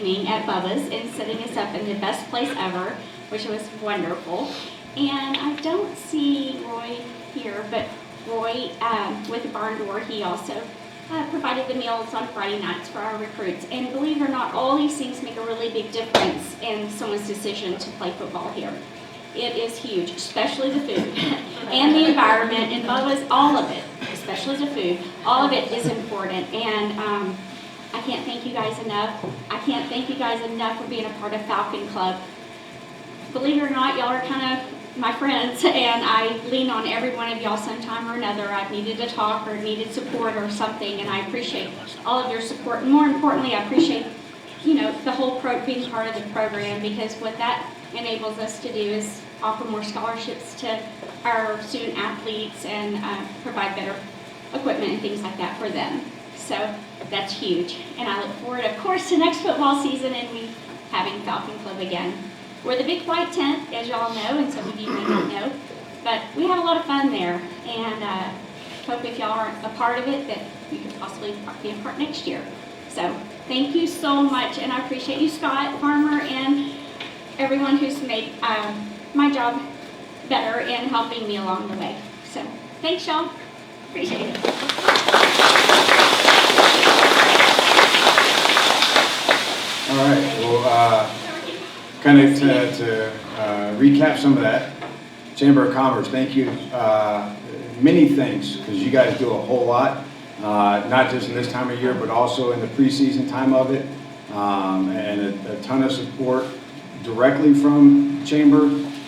at Bubba's and setting us up in the best place ever, which was wonderful. And I don't see Roy here, but Roy with the barn door, he also provided the meals on Friday nights for our recruits. And believe it or not, all these things make a really big difference in someone's decision to play football here. It is huge, especially the food and the environment and Bubba's, all of it, especially the food. All of it is important, and I can't thank you guys enough. I can't thank you guys enough for being a part of Falcon Club. Believe it or not, y'all are kind of my friends, and I lean on every one of y'all sometime or another. I've needed to talk or needed support or something, and I appreciate all of your support. And more importantly, I appreciate, the whole being part of the program, because what that enables us to do is offer more scholarships to our student athletes and provide better equipment and things like that for them. So that's huge. And I look forward, of course, to next football season and we having Falcon Club again. We're the big white tent, as y'all know, and some of you may not know, but we have a lot of fun there, and hope if y'all aren't a part of it that you could possibly be a part next year. So thank you so much, and I appreciate you, Scott, Farmer, and everyone who's made my job better and helping me along the way. So thanks, y'all. Appreciate it. All right. Well, kind of to recap some of that, Chamber of Commerce, thank you. Many things, because you guys do a whole lot, not just in this time of year, but also in the preseason time of it, and a ton of support directly from Chamber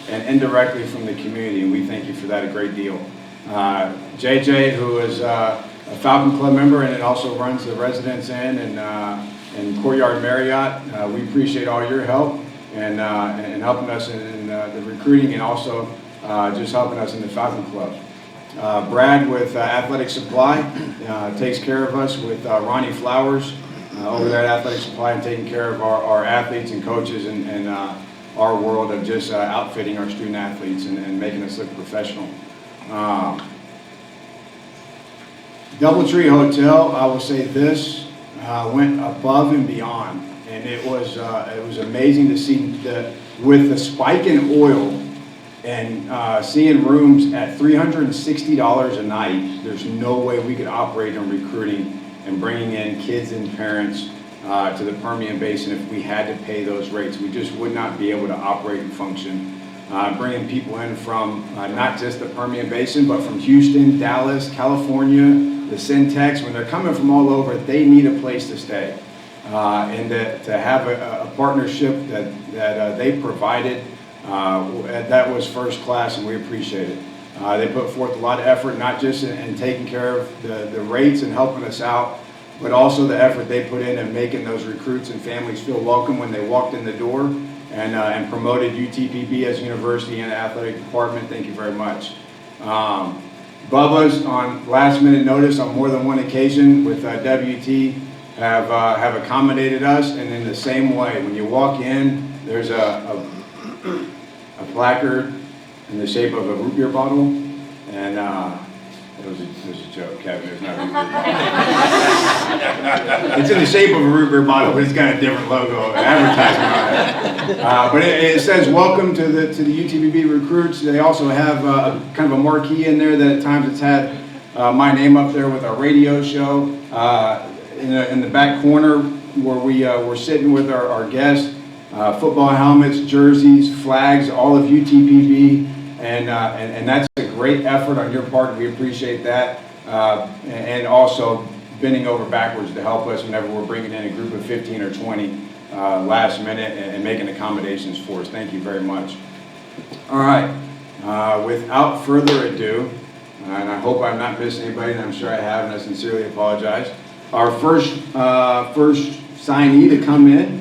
and indirectly from the community, and we thank you for that a great deal. JJ, who is a Falcon Club member and it also runs the Residence Inn and Courtyard Marriott, we appreciate all your help and helping us in the recruiting and also just helping us in the Falcon Club. Brad with Athletic Supply takes care of us with Ronnie Flowers over there at Athletic Supply and taking care of our athletes and coaches and our world of just outfitting our student athletes and making us look professional. Doubletree Hotel, I will say this, went above and beyond, and it was amazing to see with the spike in oil and seeing rooms at $360 a night. There's no way we could operate in recruiting and bringing in kids and parents to the Permian Basin if we had to pay those rates. We just would not be able to operate and function. Bringing people in from not just the Permian Basin, but from Houston, Dallas, California, the Syntex. When they're coming from all over, they need a place to stay. And to have a partnership that they provided, that was first class, and we appreciate it. They put forth a lot of effort, not just in taking care of the rates and helping us out, but also the effort they put in making those recruits and families feel welcome when they walked in the door, and promoted UTPB as a university and athletic department. Thank you very much. Bubba's on last minute notice on more than one occasion with WT have accommodated us, and in the same way, when you walk in, there's a placard in the shape of a root beer bottle, and it was a joke, Kevin. It's not a root beer. It's in the shape of a root beer bottle, but it's got a different logo, advertisement on it. But it says "Welcome to the UTPB recruits." They also have kind of a marquee in there that at times it's had my name up there with our radio show. In the back corner where we're sitting with our guests, football helmets, jerseys, flags, all of UTPB, and that's a great effort on your part. We appreciate that, and also bending over backwards to help us whenever we're bringing in a group of 15 or 20 last minute and making accommodations for us. Thank you very much. All right, without further ado, and I hope I'm not missing anybody, and I'm sure I have, and I sincerely apologize. Our first signee to come in.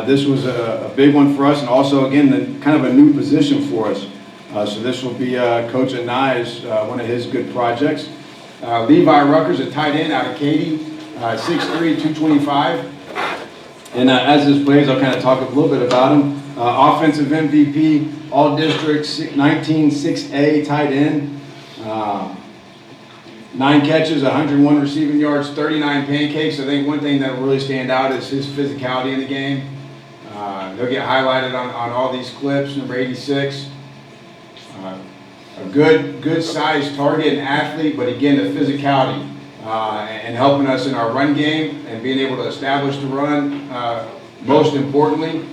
This was a big one for us, and also, again, kind of a new position for us. So this will be Coach Anai's, one of his good projects. Levi Ruckers, a tight end out of Katy, 6'3", 225. And as this plays, I'll kind of talk a little bit about him. Offensive MVP, all districts, 19 6A tight end. 9 catches, 101 receiving yards, 39 pancakes. I think one thing that will really stand out is his physicality in the game. He'll get highlighted on all these clips. Number 86, a good sized target and athlete, but again, the physicality and helping us in our run game and being able to establish the run, most importantly.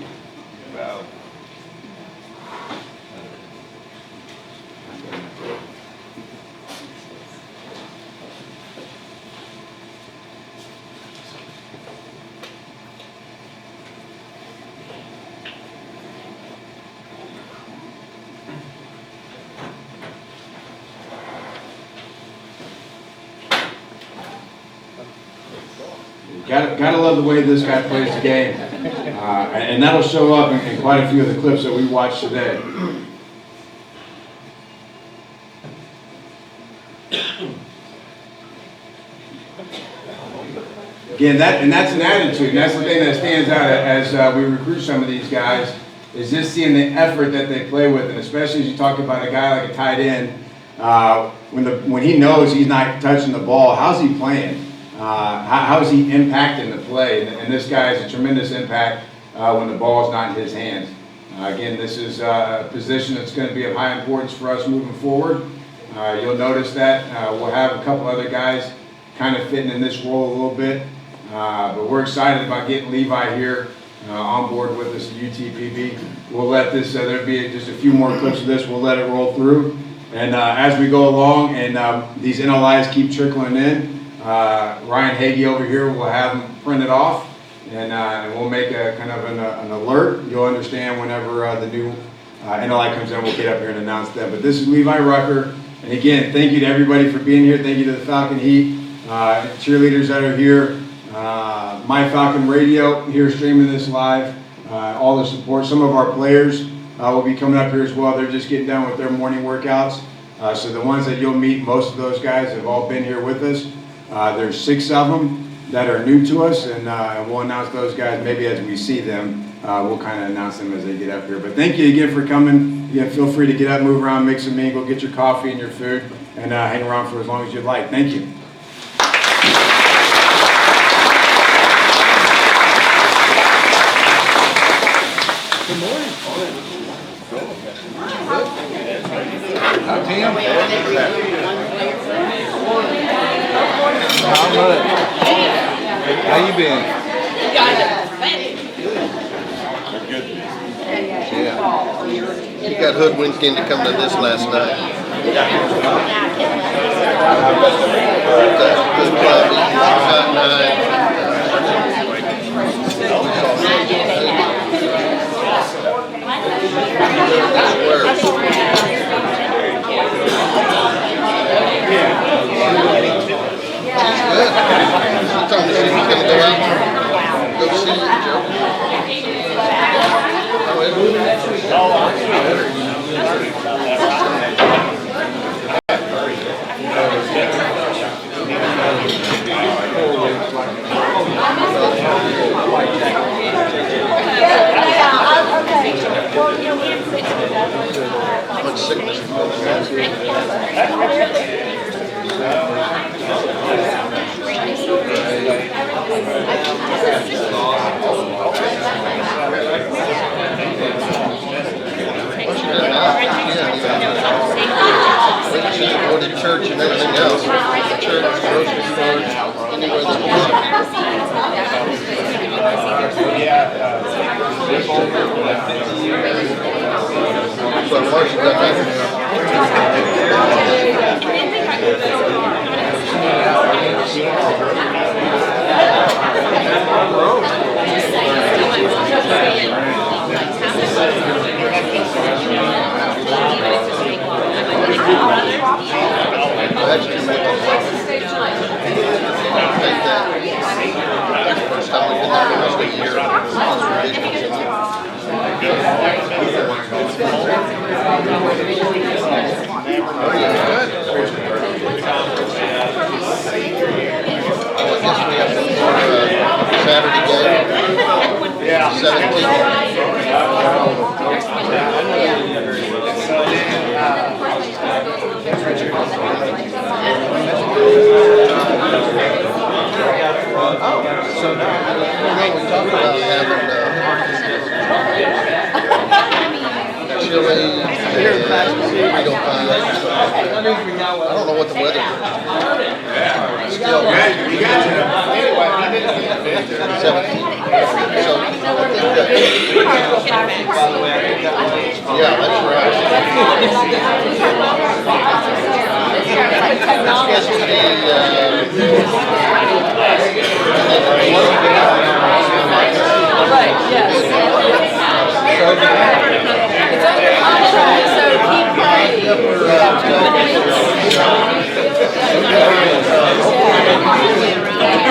Gotta love the way this guy plays the game, and that'll show up in quite a few of the clips that we watched today. Again, that's an attitude, and that's the thing that stands out as we recruit some of these guys, is just seeing the effort that they play with, and especially as you talk about a guy like a tight end, when he knows he's not touching the ball, how's he playing? How is he impacting the play? And this guy has a tremendous impact when the ball is not in his hands. Again, this is a position that's going to be of high importance for us moving forward. You'll notice that we'll have a couple other guys kind of fitting in this role a little bit. But we're excited about getting Levi here on board with us at UTPB. We'll let this, there'll be just a few more clips of this, we'll let it roll through. And as we go along and these NLIs keep trickling in, Ryan Hagee over here will have them printed off, and we'll make a kind of an alert. You'll understand whenever the new NLI comes in, we'll get up here and announce them. But this is Levi Rucker, and again, thank you to everybody for being here. Thank you to the Falcon Heat, cheerleaders that are here, My Falcon Radio here streaming this live, all the support. Some of our players will be coming up here as well. They're just getting done with their morning workouts. So the ones that you'll meet, most of those guys have all been here with us. There's 6 of them that are new to us, and we'll announce those guys maybe as we see them. We'll kind of announce them as they get up here. But thank you again for coming. Again, feel free to get up, move around, make some mingle, get your coffee and your food, and hang around for as long as you'd like. Thank you. Good morning. How's Tim? How much? How you been? Yeah. You got hoodwinked into coming to this last night. Good club, hot night. Good. She told me she was going to go out and go see you, Joe. How much sickness is go to church and everything else. Church, grocery stores, anywhere that's so Marcia got back first time we've been there for almost a year. Saturday game. 17. We talked about having chili and burrito pies. I don't know what the weather is. Still, You got you. 17. So, I think that, yeah, that's right. It's supposed to be, Right, yes. It's under contract, so keep praying.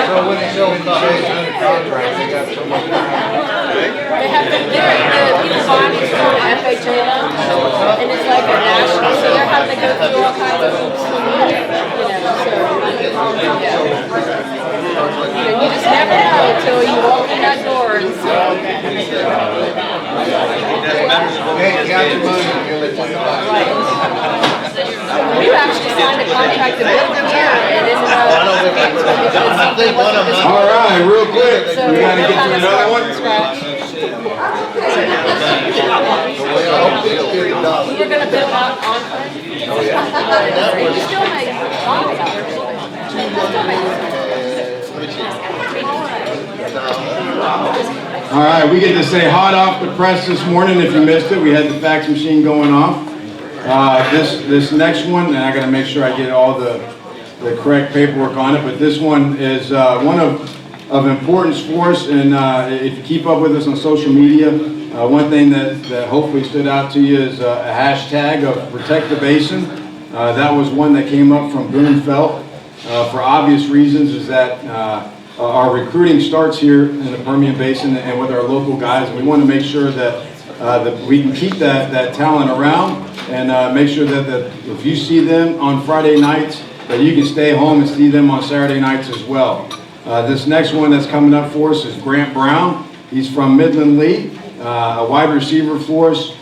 So when it's still under contract, they got so much time. They have to, the people buying it through an FHA loan, and it's like a national, so they're having to go through all kinds of hoops, so, you just never know until you walk in that door and see. Hey, you got your money, you'll let you know. You actually signed a contract to build a year, and it's All right, real quick, we got to get to another one. You're gonna build out on. You still make lots of it. All right, we get to say hot off the press this morning. If you missed it, we had the fax machine going off. This next one, and I got to make sure I get all the correct paperwork on it, but this one is one of importance for us, and if you keep up with us on social media, one thing that hopefully stood out to you is a hashtag of Protect the Basin. That was one that came up from Boone Felt. For obvious reasons is that our recruiting starts here in the Permian Basin and with our local guys, and we want to make sure that we can keep that talent around and make sure that if you see them on Friday nights, that you can stay home and see them on Saturday nights as well. This next one that's coming up for us is Grant Brown. He's from Midland Lee, a wide receiver for us,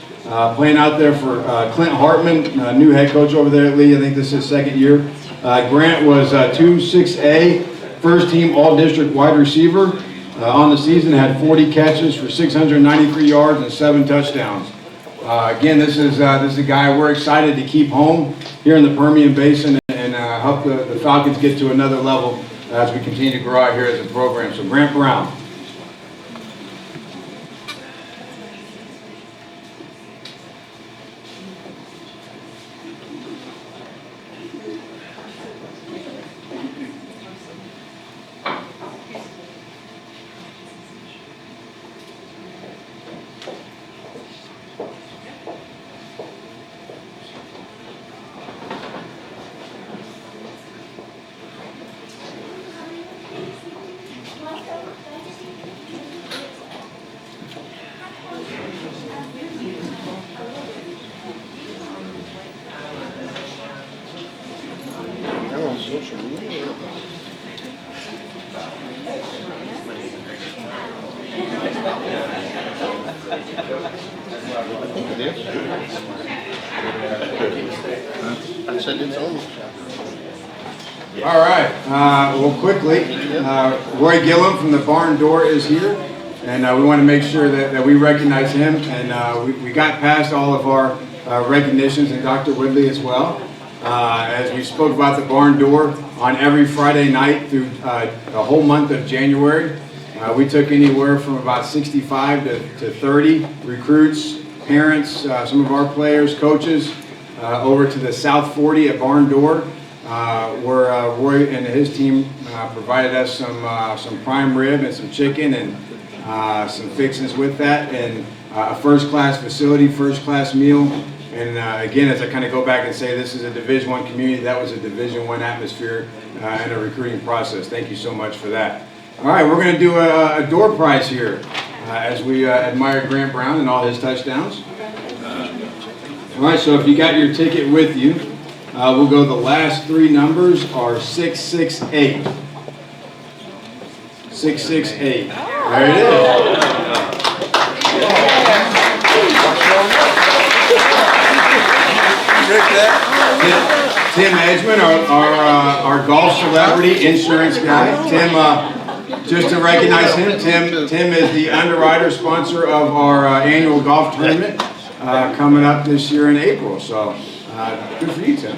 playing out there for Clint Hartman, new head coach over there at Lee. I think this is his second year. Grant was 2-6A, first team all-district wide receiver. On the season, had 40 catches for 693 yards and 7 touchdowns. Again, this is a guy we're excited to keep home here in the Permian Basin and help the Falcons get to another level as we continue to grow out here as a program. So Grant Brown. All right, well quickly, Roy Gillum from the Barn Door is here, and we want to make sure that we recognize him, and we got past all of our recognitions, and Dr. Woodley as well. As we spoke about the Barn Door, on every Friday night through the whole month of January, we took anywhere from about 65 to 30 recruits, parents, some of our players, coaches, over to the South 40 at Barn Door, where Roy and his team provided us some prime rib and some chicken and some fixings with that, and a first-class facility, first-class meal. And again, as I kind of go back and say, this is a Division I community. That was a Division I atmosphere and a recruiting process. Thank you so much for that. All right, we're going to do a door prize here as we admire Grant Brown and all his touchdowns. All right, so if you got your ticket with you, we'll go the last 3 numbers are 668. 668. There it is. Tim Edgman, our golf celebrity insurance guy. Tim just to recognize him, Tim is the underwriter, sponsor of our annual golf tournament coming up this year in April. So good for you, Tim.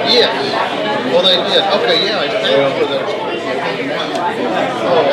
Yes. Well, they did. Okay, yeah, I paid for them. Oh,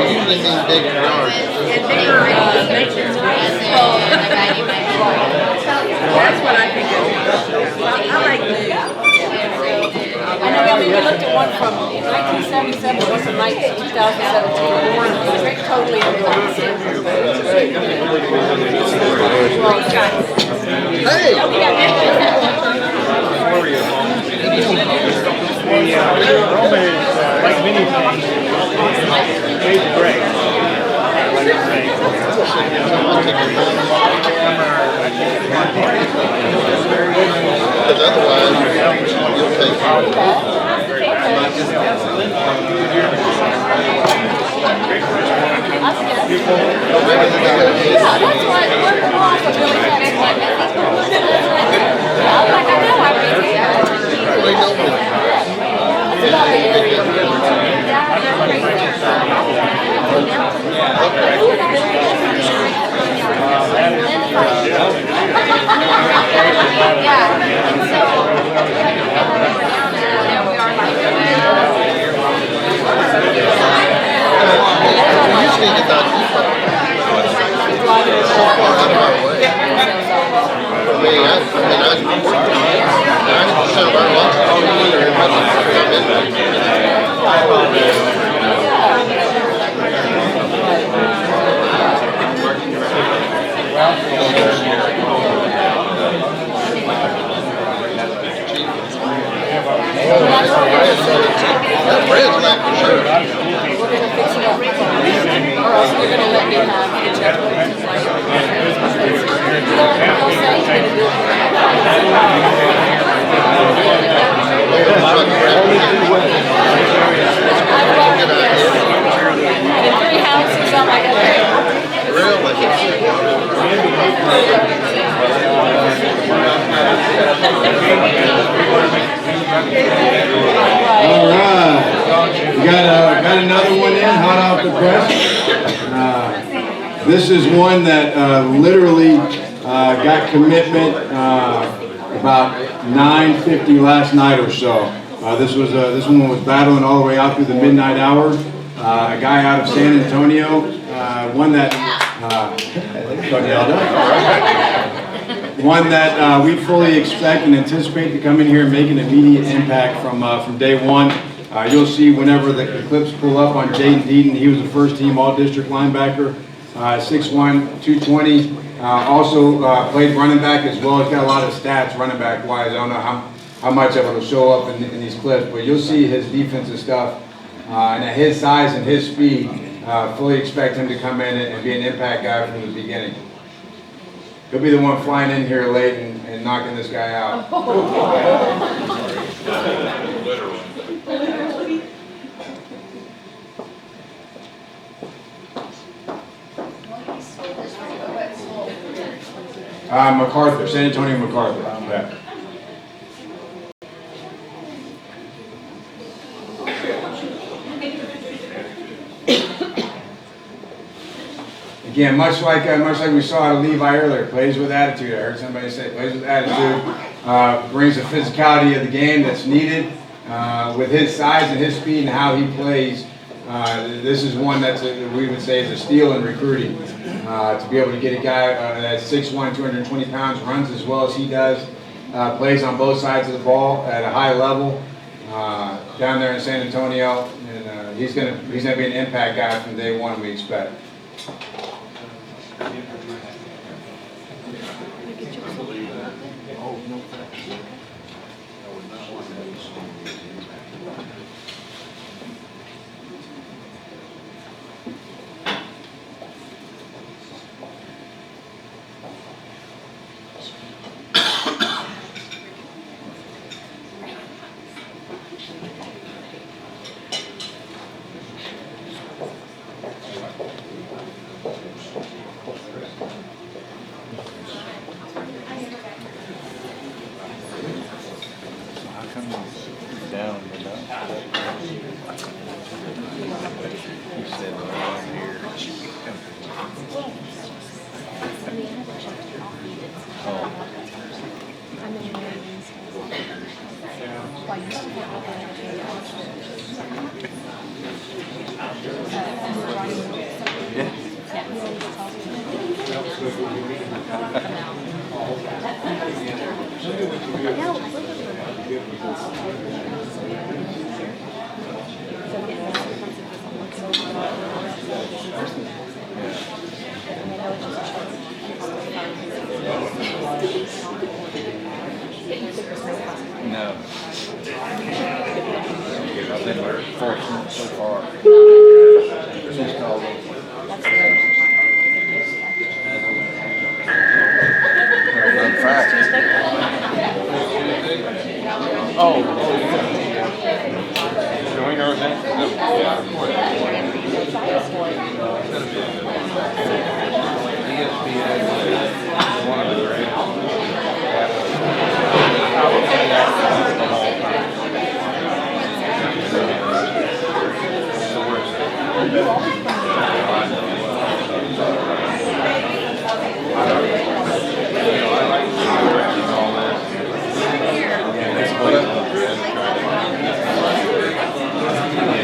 usually mean big yards. That's what I think of. I like new. I know we looked at one from 1977, one from 2017. Totally different. Hey! Like many things, it's great. Because otherwise, you'll take that bread's not for sure. Or else you're gonna let me have the check. In 3 houses, I'm like, okay. All right. press. This is one that literally got commitment about 9:50 last night or so. This one was battling all the way out through the midnight hour. A guy out of San Antonio, one that we fully expect and anticipate to come in here and make an immediate impact from day one. You'll see whenever the clips pull up on Jaden Deaton, he was a first team all-district linebacker, 6'1", 220. Also played running back as well. He's got a lot of stats running back wise. I don't know how much of it will show up in these clips, but you'll see his defensive stuff. And at his size and his speed, fully expect him to come in and be an impact guy from the beginning. He'll be the one flying in here late and knocking this guy out. MacArthur, San Antonio MacArthur. Yeah. Again, much like we saw out of Levi earlier, plays with attitude. I heard somebody say plays with attitude. Brings the physicality of the game that's needed. With his size and his speed and how he plays, this is one that we would say is a steal in recruiting. To be able to get a guy that's 6'1", 220 pounds, runs as well as he does, plays on both sides of the ball at a high level down there in San Antonio, and he's gonna be an impact guy from day one, we expect. No. I've been fortunate so far. Just all those. Run fast. Oh. Do we know that? One of the great.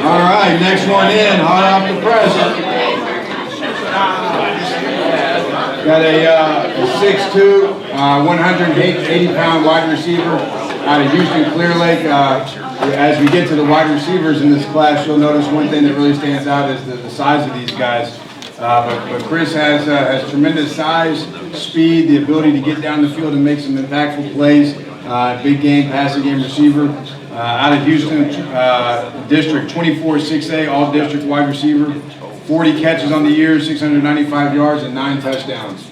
All right, next one in, hot off the press. Got a 6'2", 180-pound wide receiver out of Houston Clear Lake. As we get to the wide receivers in this class, you'll notice one thing that really stands out is the size of these guys. But Chris has tremendous size, speed, the ability to get down the field and make some impactful plays. Big game, passing game receiver. Out of Houston, District 24 6A, all district wide receiver. 40 catches on the year, 695 yards, and 9 touchdowns.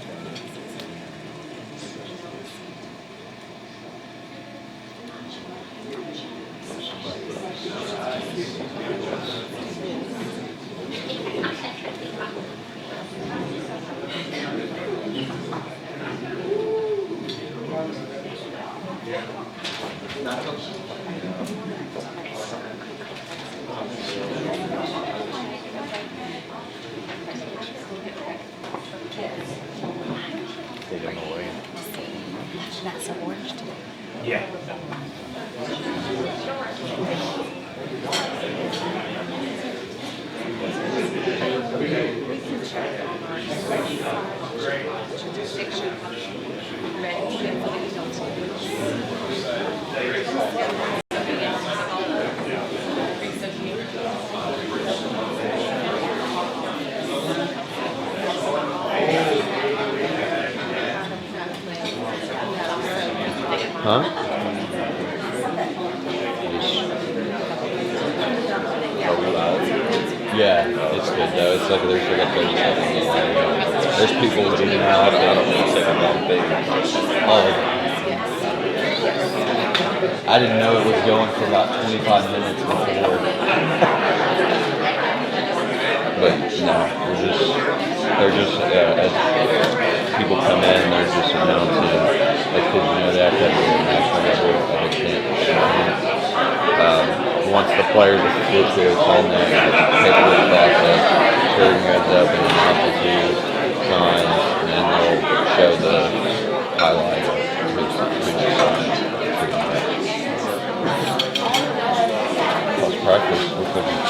Yeah. Huh? Yeah, it's good though. It's like there's like a 30 second delay. There's people who do not. I don't want to say that big. Oh, I didn't know it was going for about 25 minutes before. But no, they're just as people come in, they're just announcing, like, because you know they have to have a national level of intent. Once the players are officially on there, the paperwork process, turn heads up and announces who signs, and then they'll show the highlight of who signed. Plus practice, we're cooking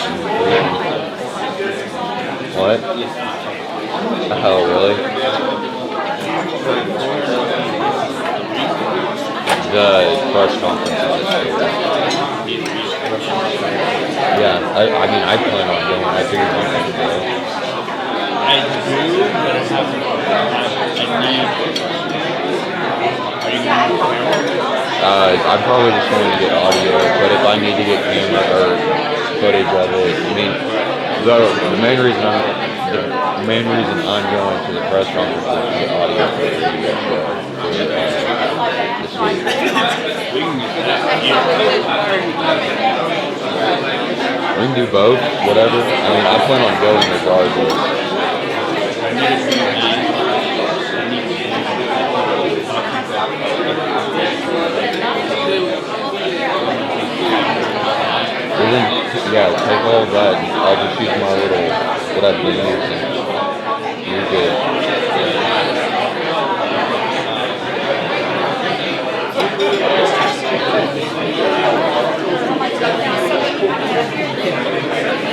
What? Oh, really? The press conference is yeah, I mean, I plan on going. I figured you could go. I do, but I haven't. I'm probably just going to get audio, but if I need to get camera or footage of it, I mean, the main reason I'm going to the press conference is to get audio for the video show this week. We can do both, whatever. I mean, I plan on going regardless. And then, yeah, take all of that. I'll just use my little, what I've been using. You're good.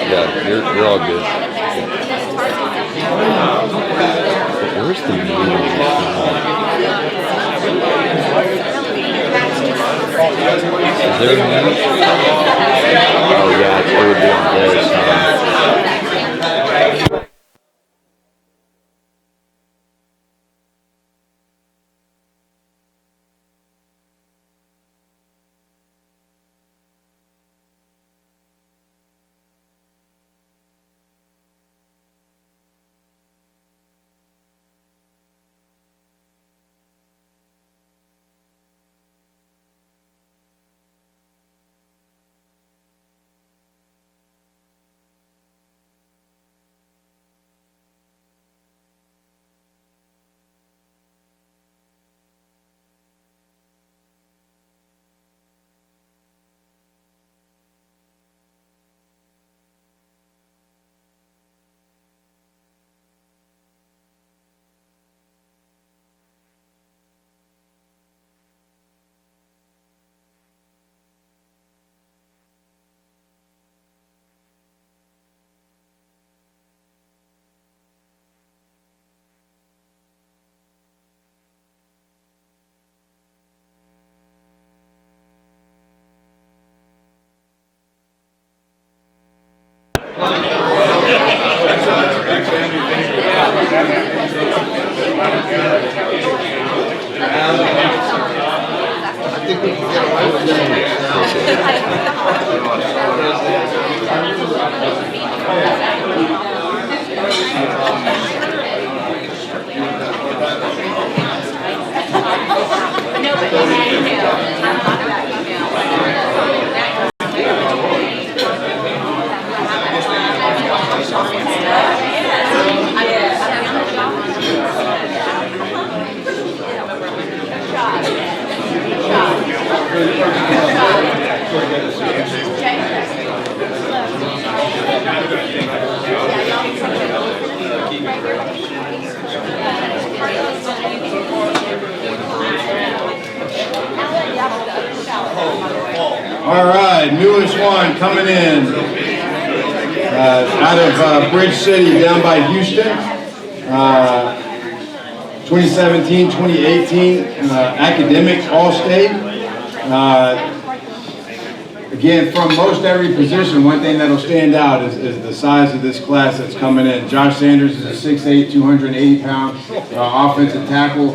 Yeah, you're all good. Where's the music? Is there a music? Oh yeah, it would be on this. All right, newest one coming in out of Bridge City down by Houston. 2017-2018 academic All-State. Again, from most every position, one thing that'll stand out is the size of this class that's coming in. Josh Sanders is a 6'8", 280-pound offensive tackle.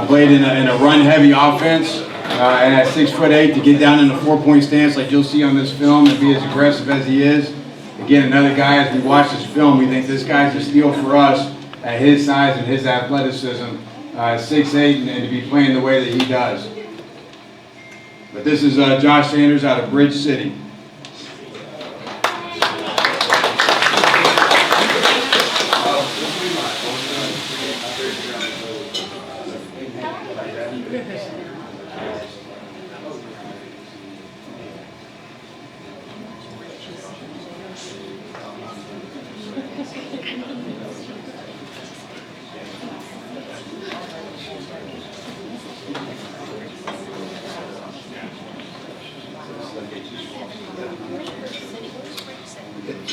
Played in a run-heavy offense. And at 6'8", to get down in a 4-point stance like you'll see on this film and be as aggressive as he is. Again, another guy, as we watch this film, we think this guy's a steal for us at his size and his athleticism, 6'8", and to be playing the way that he does. But this is Josh Sanders out of Bridge City.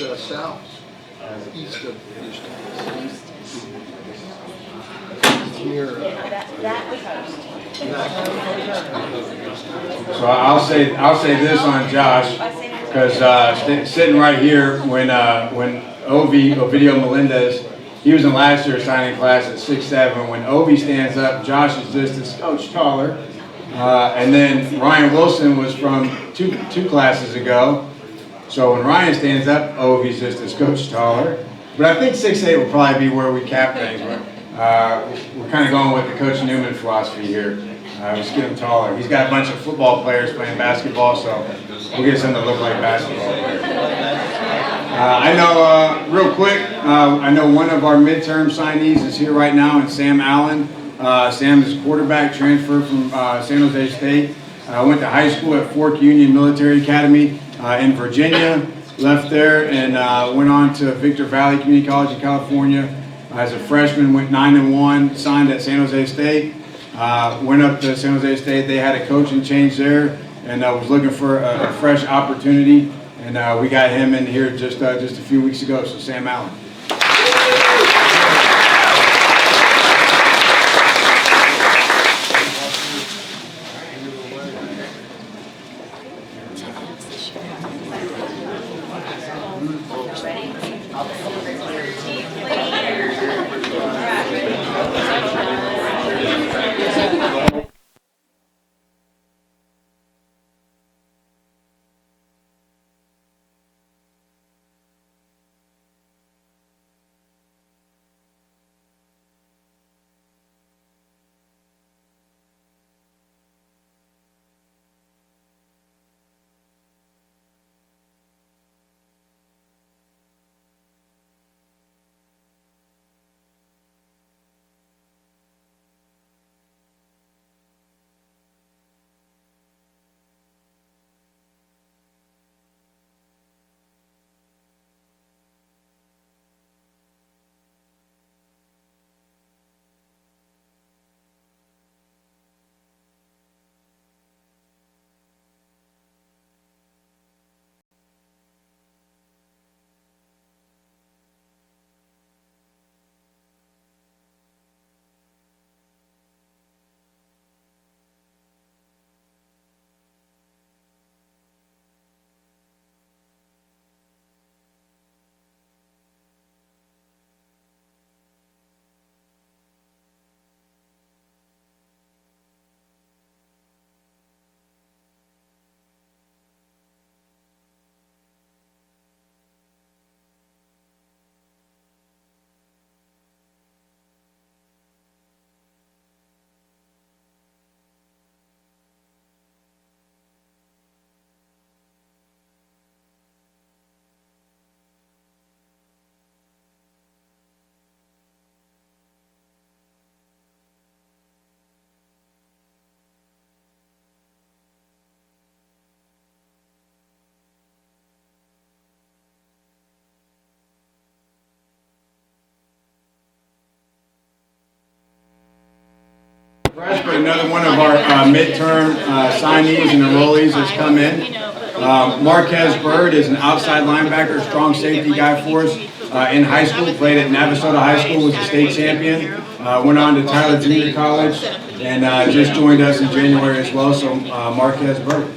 It's south, east of Houston. Near, So I'll say this on Josh, because sitting right here when Ovidio Melendez, he was in last year's signing class at 6'7". When Ovi stands up, Josh is just a coach taller. And then Ryan Wilson was from two classes ago. So when Ryan stands up, Ovi's just a coach taller. But I think 6'8" will probably be where we cap things. We're kind of going with the Coach Newman philosophy here. Just get him taller. He's got a bunch of football players playing basketball, so we'll get something to look like basketball players. I know, real quick, I know one of our midterm signees is here right now, and Sam Allen. Sam is a quarterback, transfer from San Jose State. Went to high school at Fork Union Military Academy in Virginia. Left there and went on to Victor Valley Community College in California. As a freshman, went 9-1, signed at San Jose State. Went up to San Jose State. They had a coaching change there, and was looking for a fresh opportunity. And we got him in here just a few weeks ago. So Sam Allen. But another one of our midterm signees and enrollees has come in. Marques Bird is an outside linebacker, strong safety guy for us. In high school, played at Navasota High School, was a state champion. Went on to Tyler Junior College, and just joined us in January as well. So Marques Bird.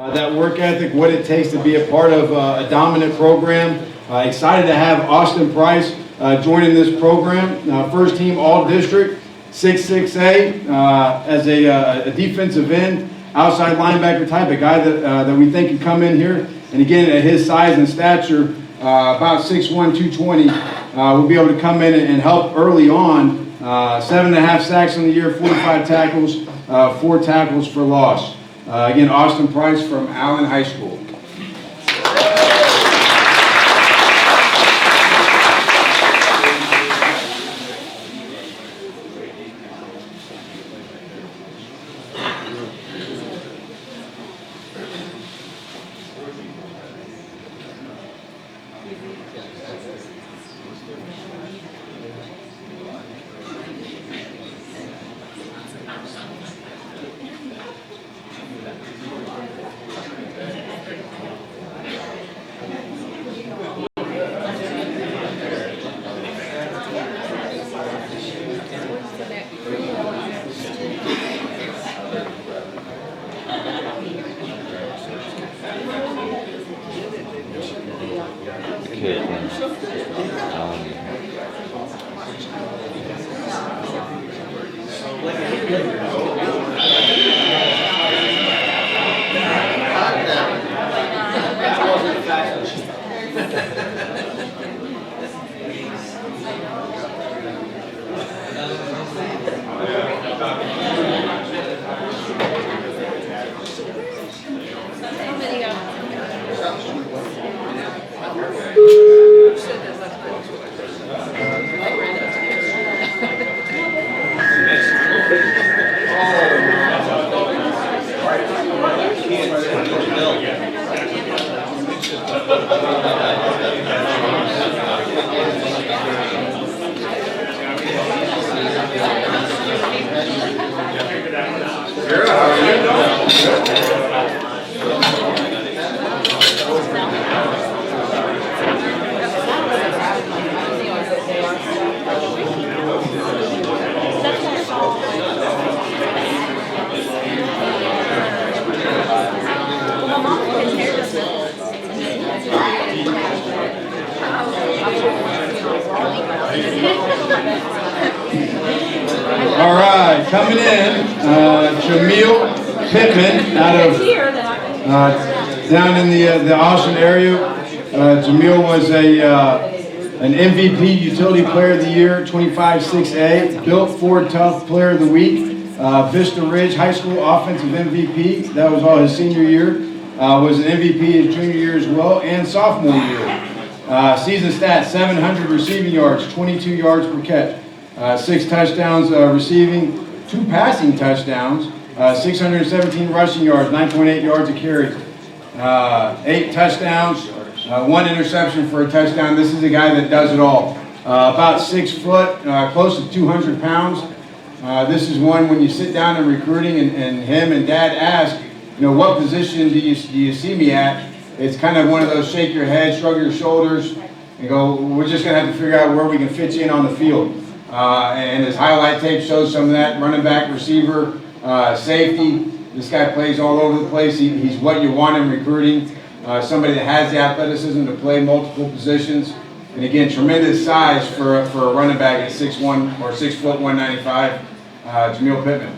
that work ethic, what it takes to be a part of a dominant program. Excited to have Austin Price joining this program. First team all-district, 6'6", as a defensive end, outside linebacker type, a guy that we think can come in here. And again, at his size and stature, about 6'1", 220, will be able to come in and help early on. 7.5 sacks on the year, 45 tackles, 4 tackles for loss. Again, Austin Price from Allen High School. All right, coming in, Jameel Pittman out of down in the Austin area. Jameel was an MVP Utility Player of the Year, 25-6A, Built Ford Tough Player of the Week, Vista Ridge High School Offensive MVP. That was all his senior year. Was an MVP his junior year as well, and sophomore year. Season stats: 700 receiving yards, 22 yards per catch. 6 touchdowns receiving, 2 passing touchdowns, 617 rushing yards, 9.8 yards a carry, 8 touchdowns, 1 interception for a touchdown. This is a guy that does it all. About 6 foot, close to 200 pounds. This is one when you sit down in recruiting and him and Dad ask, you know, what position do you see me at? It's kind of one of those shake your head, shrug your shoulders, and go, we're just going to have to figure out where we can fit you in on the field. And his highlight tape shows some of that. Running back, receiver, safety. This guy plays all over the place. He's what you want in recruiting. Somebody that has the athleticism to play multiple positions. And again, tremendous size for a running back at 6'1" or 6 foot 195. Jameel Pittman.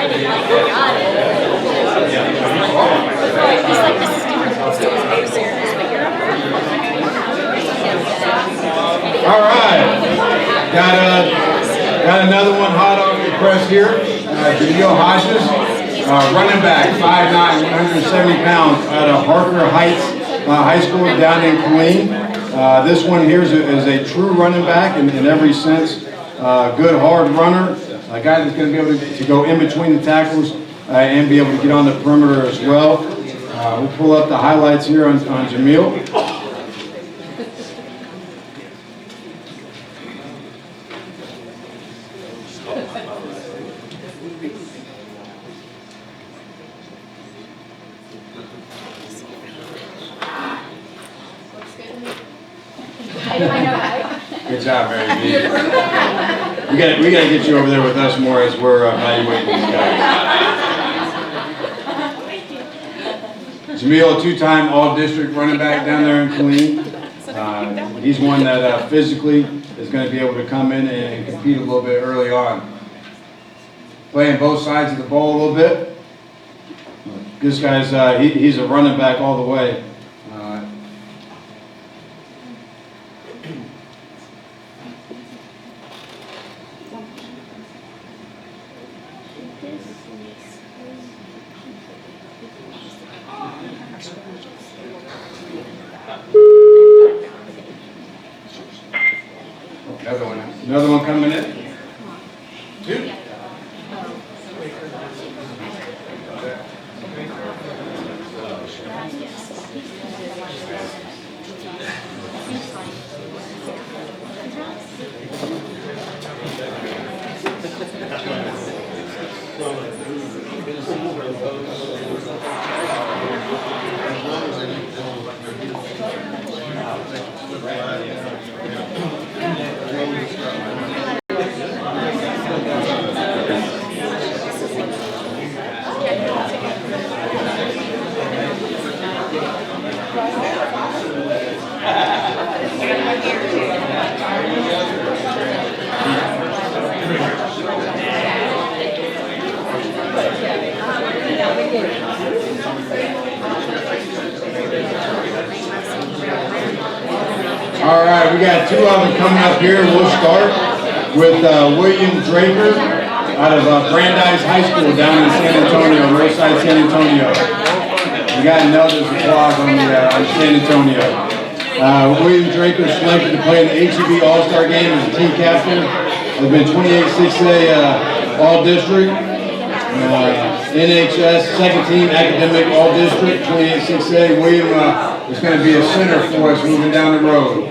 I didn't like I got it. It's like this is different. It's still very serious, but you're All right. Got another one hot off the press here. Gil Hodges, running back, 5'9", 170 pounds, out of Harker Heights High School down in Killeen. This one here is a true running back in every sense. Good hard runner, a guy that's going to be able to go in between the tackles and be able to get on the perimeter as well. We'll pull up the highlights here on Jameel. Good job, Mary B. We gotta get you over there with us more as we're evaluating these guys. Jameel, a two-time all-district running back down there in Killeen. He's one that physically is going to be able to come in and compete a little bit early on. Playing both sides of the ball a little bit. This guy's he's a running back all the way. Another one coming in. Two. All right, we got two of them coming up here. We'll start with William Draper out of Brandeis High School down in San Antonio, Riverside, San Antonio. We got another applause on San Antonio. William Draper selected to play in the HEB All-Star Game as a team captain. Has been 28 6A All-District. NHS second team academic All-District, 28 6A. William is going to be a center for us moving down the road.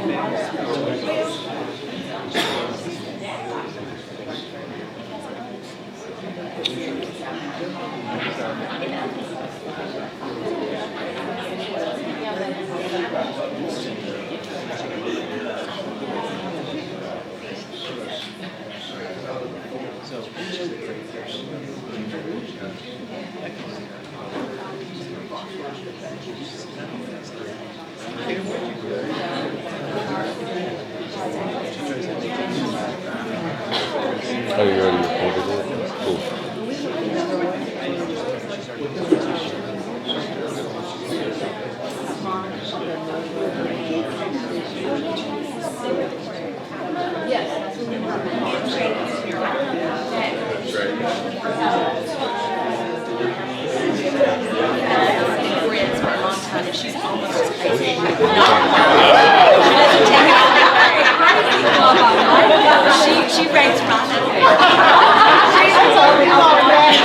Oh, you already recorded it? Cool. She's almost as crazy. She ranks Rhonda.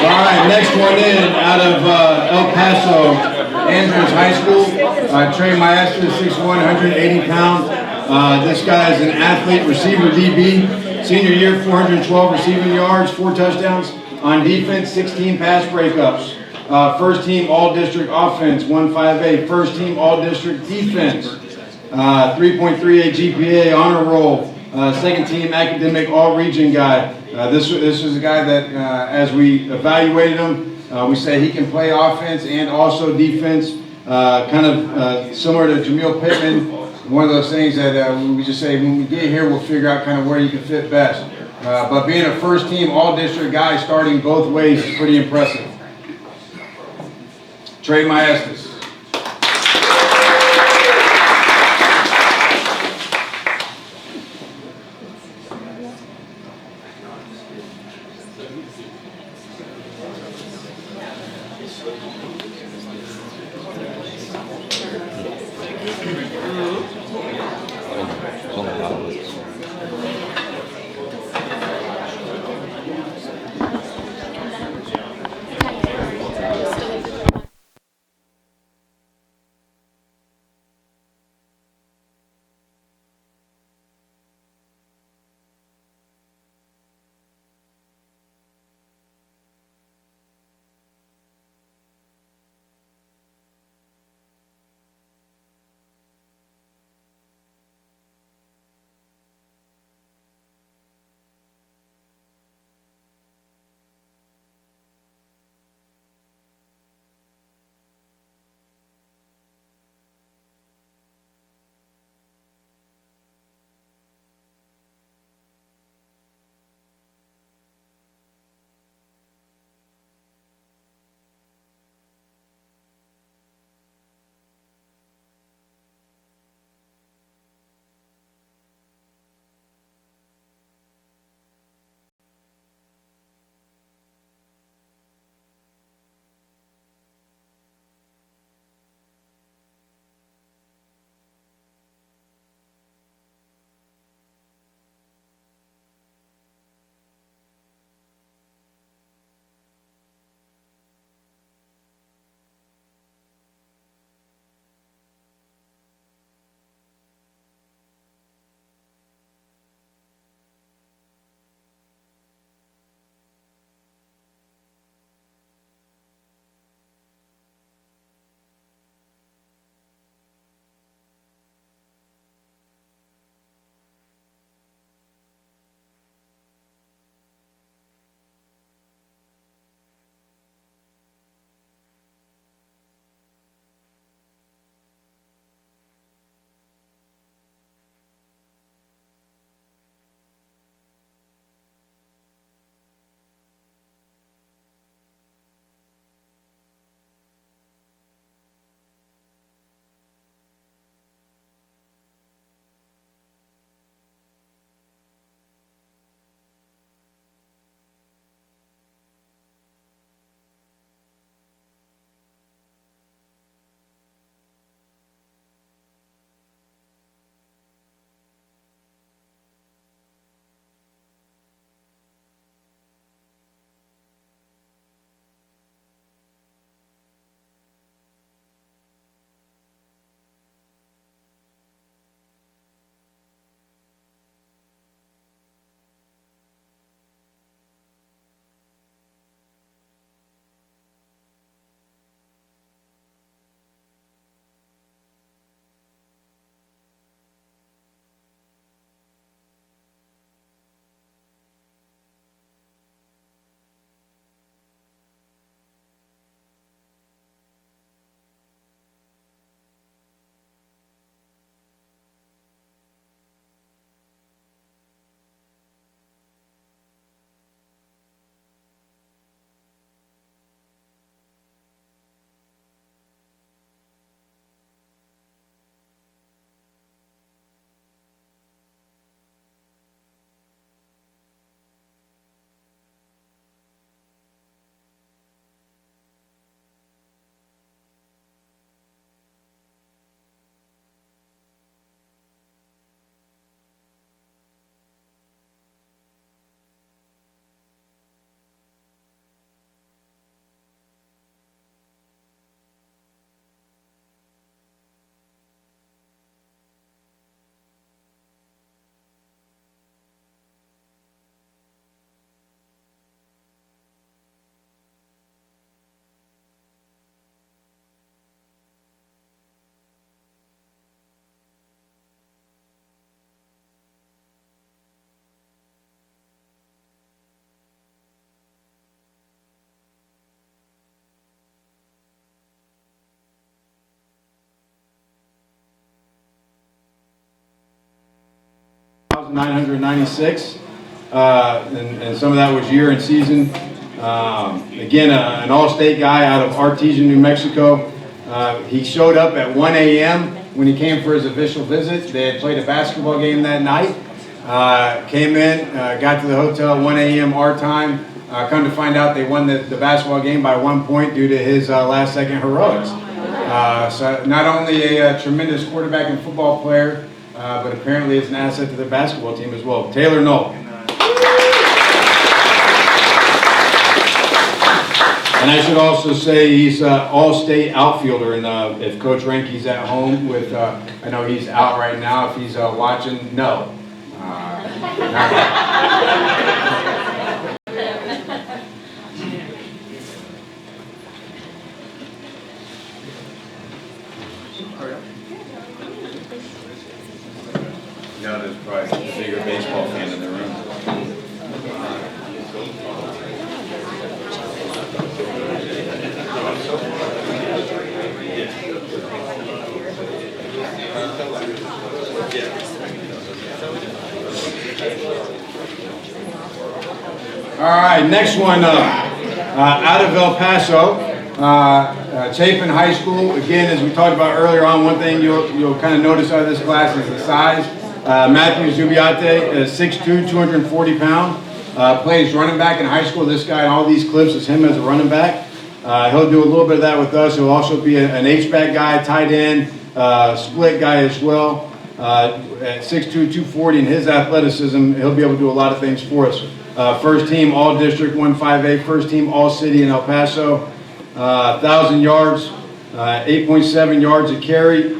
All right, next one in out of El Paso, Andrews High School. Trey Maestra, 6'1", 180 pounds. This guy is an athlete, receiver DB. Senior year, 412 receiving yards, 4 touchdowns. On defense, 16 pass breakups. First team all-district offense, 1.58. First team all-district defense, 3.38 GPA, honor roll. Second team academic all-region guy. This is a guy that, as we evaluated him, we say he can play offense and also defense. Kind of similar to Jameel Pittman. One of those things that we just say when we get here, we'll figure out kind of where you can fit best. But being a first team all-district guy starting both ways is pretty impressive. Trey Maestas. It's on the highlights. $996. and some of that was year and season. Again, an all-state guy out of Artesia, New Mexico. He showed up at 1 a.m. when he came for his official visit. They had played a basketball game that night. Came in, got to the hotel at 1 a.m. our time. Come to find out they won the basketball game by 1 point due to his last-second heroics. So not only a tremendous quarterback and football player, but apparently is an asset to the basketball team as well. Taylor Knoll. And I should also say he's an all-state outfielder, and if Coach Ranke's at home with, I know he's out right now, if he's watching, no. No, there's probably a bigger baseball fan in the room. All right, next one up, out of El Paso, Chapin High School. Again, as we talked about earlier on, one thing you'll kind of notice out of this class is the size. Matthew Zubiate is 6'2", 240 pounds. Plays running back in high school. This guy in all these clips is him as a running back. He'll do a little bit of that with us. He'll also be an H-back guy, tight end, split guy as well. At 6'2", 240, and his athleticism, he'll be able to do a lot of things for us. First team All District 1-5A, first team All City in El Paso, 1,000 yards, 8.7 yards a carry,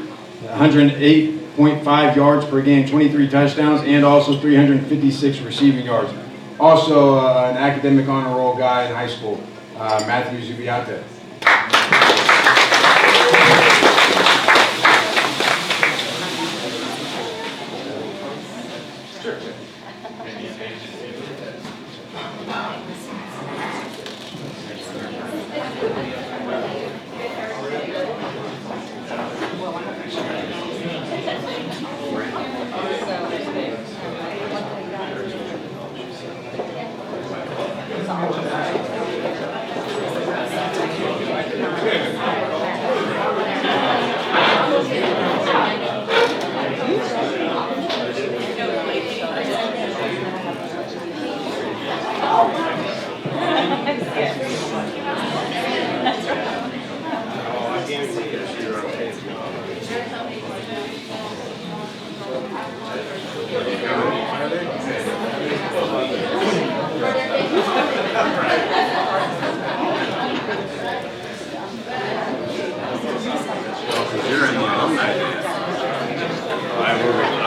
108.5 yards per game, 23 touchdowns, and also 356 receiving yards. Also an academic honor roll guy in high school, Matthew Zubiate.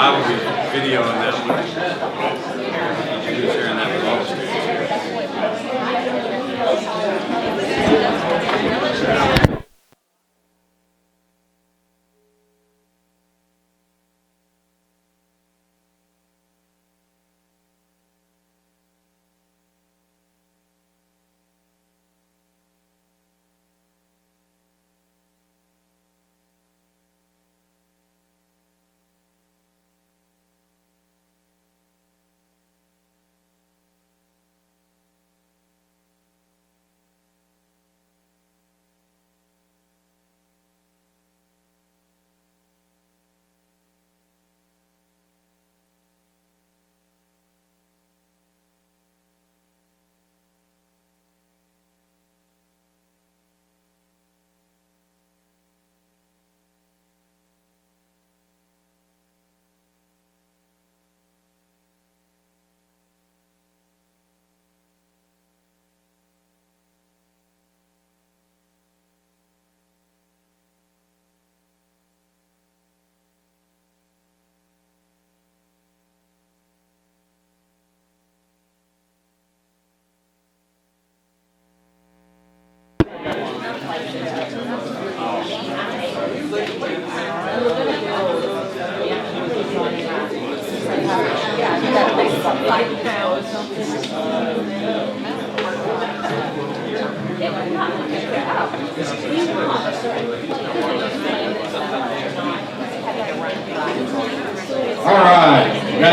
I will be videoing that one. I'll be sharing that with all the students here.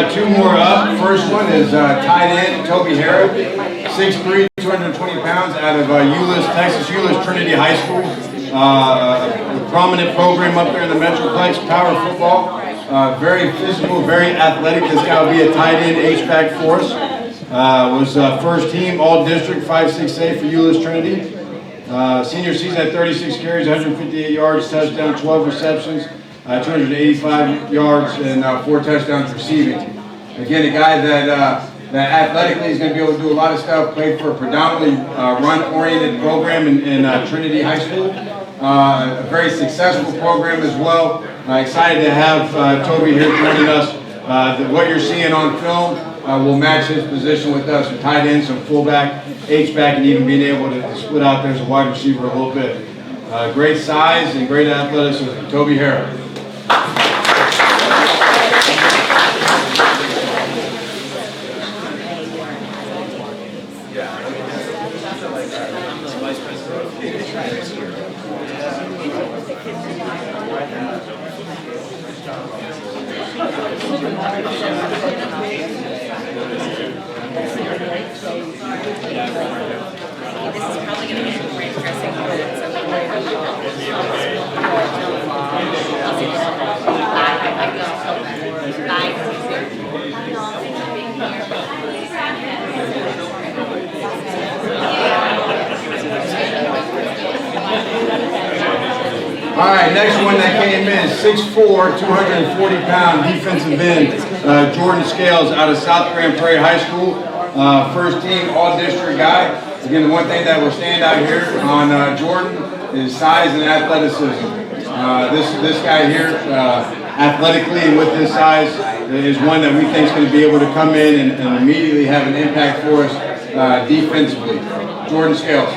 got two more up. First one is tight end Toby Harrop, 6'3", 220 pounds, out of Texas Euless Trinity High School. A prominent program up there in the Metroplex, power football. Very physical, very athletic. This guy will be a tight end H-back for us. Was first team all-district 5-6A for Euless Trinity. Senior season at 36 carries, 158 yards, touchdown, 12 receptions, 285 yards, and 4 touchdowns receiving. Again, a guy that athletically is going to be able to do a lot of stuff. Played for a predominantly run-oriented program in Trinity High School. A very successful program as well. Excited to have Toby here joining us. What you're seeing on film will match his position with us, some tight end, some fullback, H-back, and even being able to split out there as a wide receiver a little bit. Great size and great athleticism. Toby Harrop. All right, next one that came in, 6'4", 240-pound defensive end, Jordin Scales out of South Grand Prairie High School. First team all-district guy. Again, the one thing that will stand out here on Jordin is size and athleticism. This guy here, athletically and with his size, is one that we think is going to be able to come in and immediately have an impact for us defensively. Jordin Scales.